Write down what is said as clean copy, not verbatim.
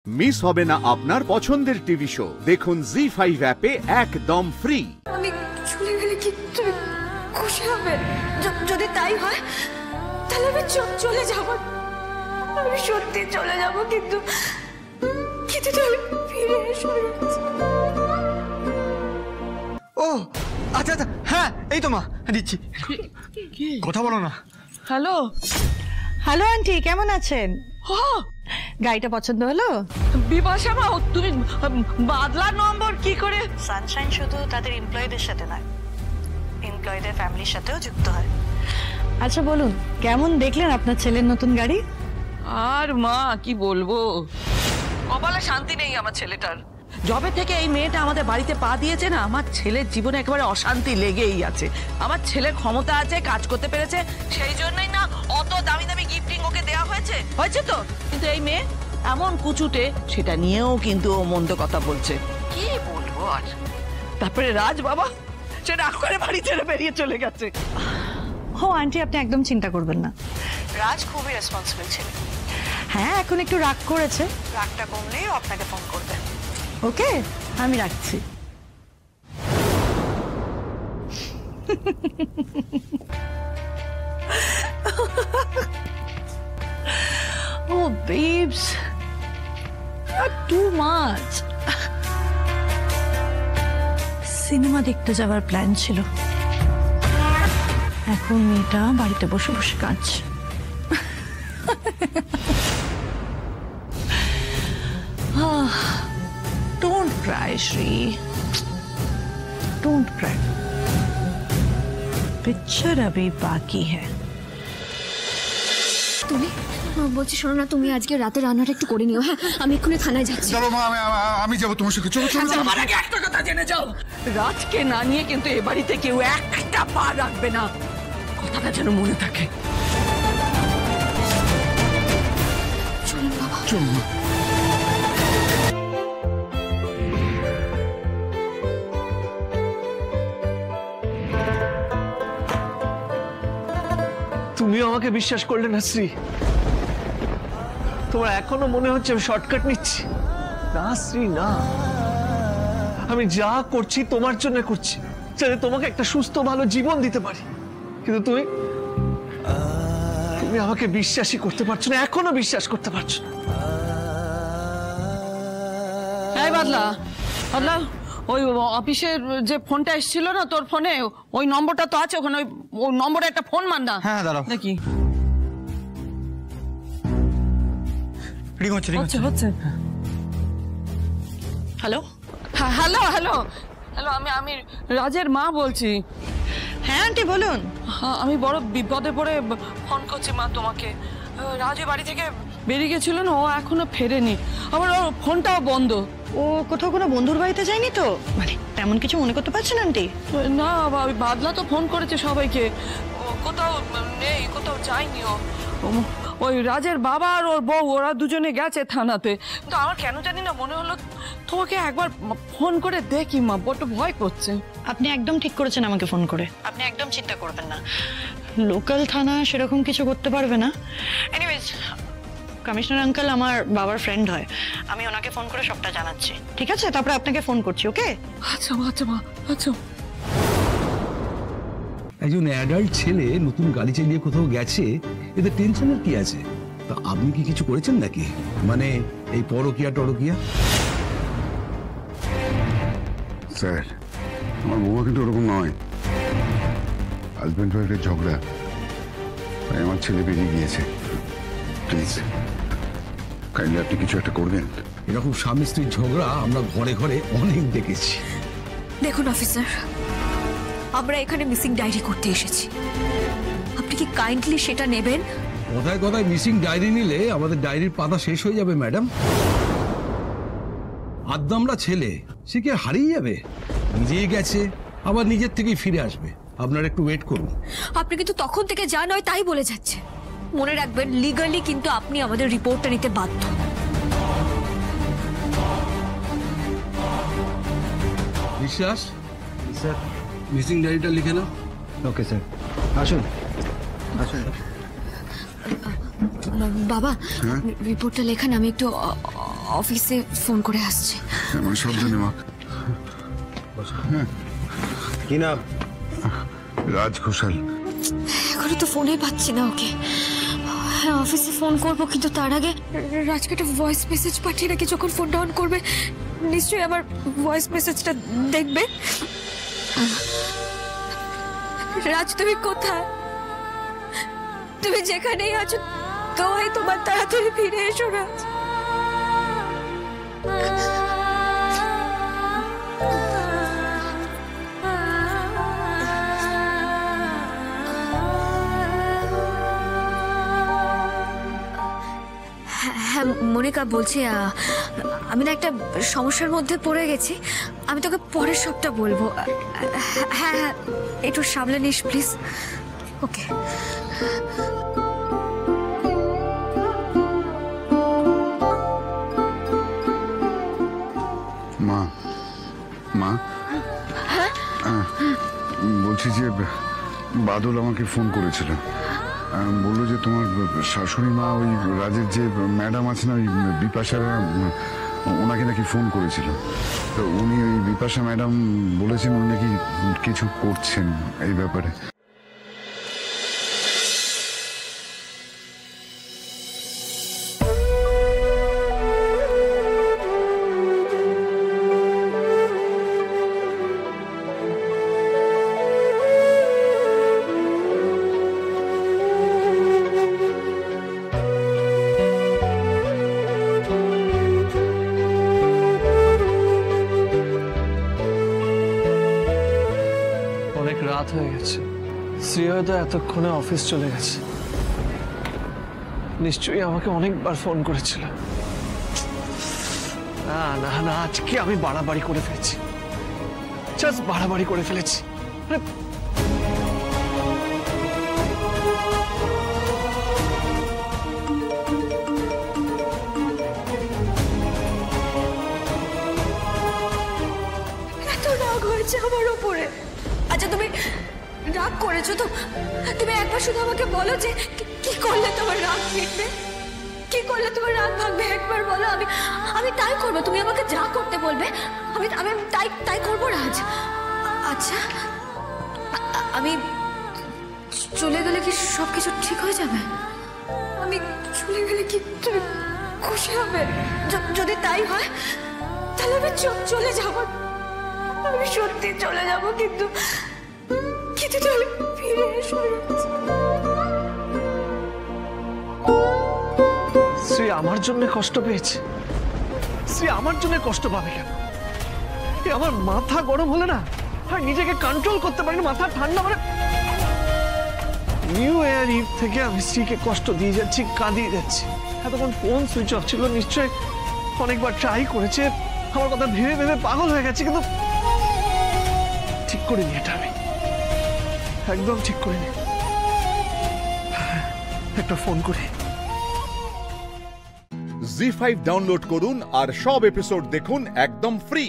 Miss হবে না আপনার পছন্দের টিভি শো। দেখুন জি5 অ্যাপে একদম ফ্রি। আমি চলে গেলে কি তুমি খুশি হবে? যদি তাই হয় তাহলে আমি চলে যাব। আমি সত্যি চলে যাব, কিন্তু তুমি ফিরে এসো। ও আচ্ছা আচ্ছা, হ্যাঁ এই তো মা দিচ্ছি। কথা বলো না। হ্যালো হ্যালো আন্টি, কেমন আছেন? গাড়িটা পছন্দ হলো? বিপাশা মা, তুমি বাদলা নম্বর কি করে? সানশাইন শুধু তাদের এমপ্লয়ীদের সাথে নয়, এমপ্লয়ীদের ফ্যামিলির সাথেও যুক্ত হয়। আচ্ছা বলুন, কেমন দেখলেন আপনার ছেলের নতুন গাড়ি? আর মা কি বলবো, কপালে শান্তি নেই আমার ছেলেটার। যবে থেকে এই মেয়েটা আমাদের বাড়িতে পা দিয়েছে না, আমার ছেলের জীবনে একেবারে অশান্তি লেগেই আছে। আমার ছেলের ক্ষমতা আছে, কাজ করতে পেরেছে, সেই জন্যই না অত দামি দামি গিফটিং ওকে দেওয়া হয়েছে তো। কিন্তু এই মেয়ে এমন কুচুটে, সেটা নিয়েও কিন্তু ও মন্দ কথা বলছে। কি বলবো আর। তারপরে রাজ বাবা, সে রাগ করে বাড়ি ছেড়ে বেরিয়ে চলে গেছে। ও আন্টি, আপনি একদম চিন্তা করবেন না, রাজ খুবই রেসপন্সিবল ছেলে। হ্যাঁ এখন একটু রাগ করেছে, রাগটা কমলেই আপনাকে ফোন করবে। ওকে, আমি রাখছি। Oh babes, not too much. Cinema দেখতে যাওয়ার প্ল্যান ছিল, এখন মেয়েটা বাড়িতে বসে বসে কাঁদছে। Don't cry, Shri. Don't cry. Picture अभी बाकी है। তুমি বলছি, শোনো না, তুমি আজকে রাতে রান্নাটা একটু করে নিও। হ্যাঁ, আমি এক্ষুনি থানায় যাচ্ছি। চলো মা, আমি যাবো তোমার সঙ্গে। চলো চলো। আমার আগে একটা কথা জেনে যাও, রাজকে না নিয়ে কিন্তু এ বাড়িতে কেউ একটা পা রাখবে না, কথাটা যেন মনে থাকে। চলুন বাবা। চলো মা। তুমিও আমাকে বিশ্বাস করলে না শ্রী? তোমার এখনো মনে হচ্ছে আমি শর্টকাট নিচ্ছি? না শ্রী, না, আমি যা করছি তোমার জন্য করছি, যাতে তোমাকে একটা সুস্থ ভালো জীবন দিতে পারি। কিন্তু তুমি আমাকে বিশ্বাসই করতে পারছো না, এখনো বিশ্বাস করতে পারছো না। এই বাদলা, বাদলা, ওই অফিসের যে ফোনটা এসেছিল না তোর ফোনে, ওই নম্বরটা তো আছে ওখানে, ওই নম্বরে একটা ফোন মার না। হ্যাঁ দাঁড়াও দেখি। রিং হচ্ছে, রিং হচ্ছে। হ্যালো হ্যালো হ্যালো হ্যালো, আমি রাজের মা বলছি। হ্যাঁ আন্টি বলুন। হ্যাঁ, আমি বড় বিপদে পড়ে ফোন করছি মা তোমাকে। রাজের বাড়ি থেকে বেরিয়ে গেছিল না, ও এখনো ফেরেনি, আবার ওর ফোনটাও বন্ধ। ও কোথাও কোনো বন্ধুর বাড়িতে যায়নি তো? মানে তেমন কিছু মনে করতে পারছেন আন্টি? না, বাদলা তো ফোন করেছে সবাইকে, কোথাও নেই, কোথাও যায়নি ও। ওই রাজের বাবা আর ওর বউ, ওরা দুজনে গেছে থানাতে। কিন্তু আমার কেন জানি না মনে হলো তোমাকে একবার ফোন করে দেখি মা, বড্ড ভয় করছে। আপনি একদম ঠিক করেছেন আমাকে ফোন করে, আপনি একদম চিন্তা করবেন না, লোকাল থানা সেরকম কিছু করতে পারবে না। এনিওয়েজ, কমিশনার আঙ্কেল আমার বাবার ফ্রেন্ড হয়, আমি ওনাকে ফোন করে সবটা জানাচ্ছি, ঠিক আছে? তারপরে আপনাকে ফোন করছি, ওকে? আচ্ছা আচ্ছা মা, আচ্ছা। একজন অ্যাডাল্ট ছেলে নতুন গাড়ি চালিয়ে কোথাও গেছে, এতে টেনশনের কি আছে? তা আপনি কি কিছু করেছেন নাকি, মানে এই পরকিয়া টরকিয়া? স্যার, আমার বউয়া কিন্তু ওরকম নয়। হাজব্যান্ড ওয়াইফের ঝগড়া, তাই আমার ছেলে বেরিয়ে গিয়েছে। প্লিজ কাইন্ডলি আপনি কিছু একটা করবেন। এরকম স্বামী স্ত্রীর ঝগড়া আমরা ঘরে ঘরে অনেক দেখেছি। দেখুন অফিসার, আমরা এখানে মিসিং ডায়েরি করতে এসেছি, আপনি কি কাইন্ডলি সেটা নেবেন? কথায় কথায় মিসিং ডায়েরি নিলে আমাদের ডায়েরির পাতা শেষ হয়ে যাবে ম্যাডাম। আদ্দামরা ছেলে, সে কি হারিয়ে যাবে? নিজেই গেছে, আবার নিজের থেকেই ফিরে আসবে। আপনারা একটু ওয়েট করুন। আপনি কিন্তু তখন থেকে যা নয় তাই বলে যাচ্ছে। মনে রাখবেন, লিগালি কিন্তু আপনি আমাদের রিপোর্টটা নিতে বাধ্য। বিশ্বাস স্যার, মিসিং ডায়েরিটা লিখে নাও। ওকে স্যার, আসুন আসুন। বাবা, রিপোর্টটা লেখান, আমি একটু অফিসে ফোন করে আসছে। আমার সাবধানে মা। কি নাম? রাজ ঘোষাল। এখনো তো ফোনে পাচ্ছি না ওকে। হ্যাঁ অফিসে ফোন করবো, কিন্তু তার আগে রাজকে একটা ভয়েস মেসেজ পাঠিয়ে রাখি, যখন ফোনটা অন করবে নিশ্চয়ই আবার ভয়েস মেসেজটা দেখবে। রাজ তুমি কোথায়? তুমি যেখানেই আছো দোহাই তোমার তাড়াতাড়ি ফিরে এসো রাজ। হ্যাঁ মনিকা বলছি, আমি না একটা সমস্যার মধ্যে পড়ে গেছি, আমি তোকে পরে সবটা বলবো। হ্যাঁ হ্যাঁ একটু সামলে নিস প্লিজ। ওকে। মা মা বলছি যে বাদল আমাকে ফোন করেছিল, বললো যে তোমার শাশুড়ি মা ওই রাজের যে ম্যাডাম আছে না, ওই বিপাশা, ওনাকে নাকি ফোন করেছিল। তো উনি ওই বিপাশা ম্যাডাম বলেছেন উনি নাকি কিছু করছেন এই ব্যাপারে। অনেক রাত হয়ে গেছে, শ্রী হয়তো এতক্ষণে অফিস চলে গেছে। নিশ্চয়ই আমাকে অনেকবার ফোন করেছিল। না না না, আজকে আমি বাড়াবাড়ি করে ফেলেছি, জাস্ট বাড়াবাড়ি করে ফেলেছি। এত রাগ হয়েছে আমার উপরে। আচ্ছা তুমি রাগ করেছো তো, তুমি একবার শুধু আমাকে বলো যে কি করলে তোমার রাগ মিটবে, কি করলে তোমার রাগ ভাঙবে, একবার বলো। আমি তাই করবো, তুমি আমাকে যা করতে বলবে আমি আমি তাই তাই করবো রাজ। আচ্ছা আমি চলে গেলে কি সবকিছু ঠিক হয়ে যাবে? আমি চলে গেলে কি তুমি খুশি হবে? যদি তাই হয় তাহলে আমি চলে যাবো, আমি সত্যি চলে যাবো, কিন্তু তুমি ফিরে এসো। শ্রী আমার জন্য কষ্ট পেয়েছে, শ্রী আমার জন্য কষ্ট পাবে কেন? আমার মাথা গরম হলে না আর নিজেকে কন্ট্রোল করতে পারি না, মাথা ঠান্ডা মানে নিউ ইয়ার ইভ থেকে আমি স্ত্রীকে কষ্ট দিয়ে যাচ্ছি, কাঁদিয়ে যাচ্ছি। এতক্ষণ ফোন সুইচ অফ ছিল, নিশ্চয় অনেকবার ট্রাই করেছে, আমার কথা ভেবে ভেবে পাগল হয়ে গেছে, কিন্তু ঠিক করিনি এটা, আমি একদম ঠিক করিনি। একটা ফোন করি। জি5 ডাউনলোড করুন আর সব এপিসোড দেখুন একদম ফ্রি।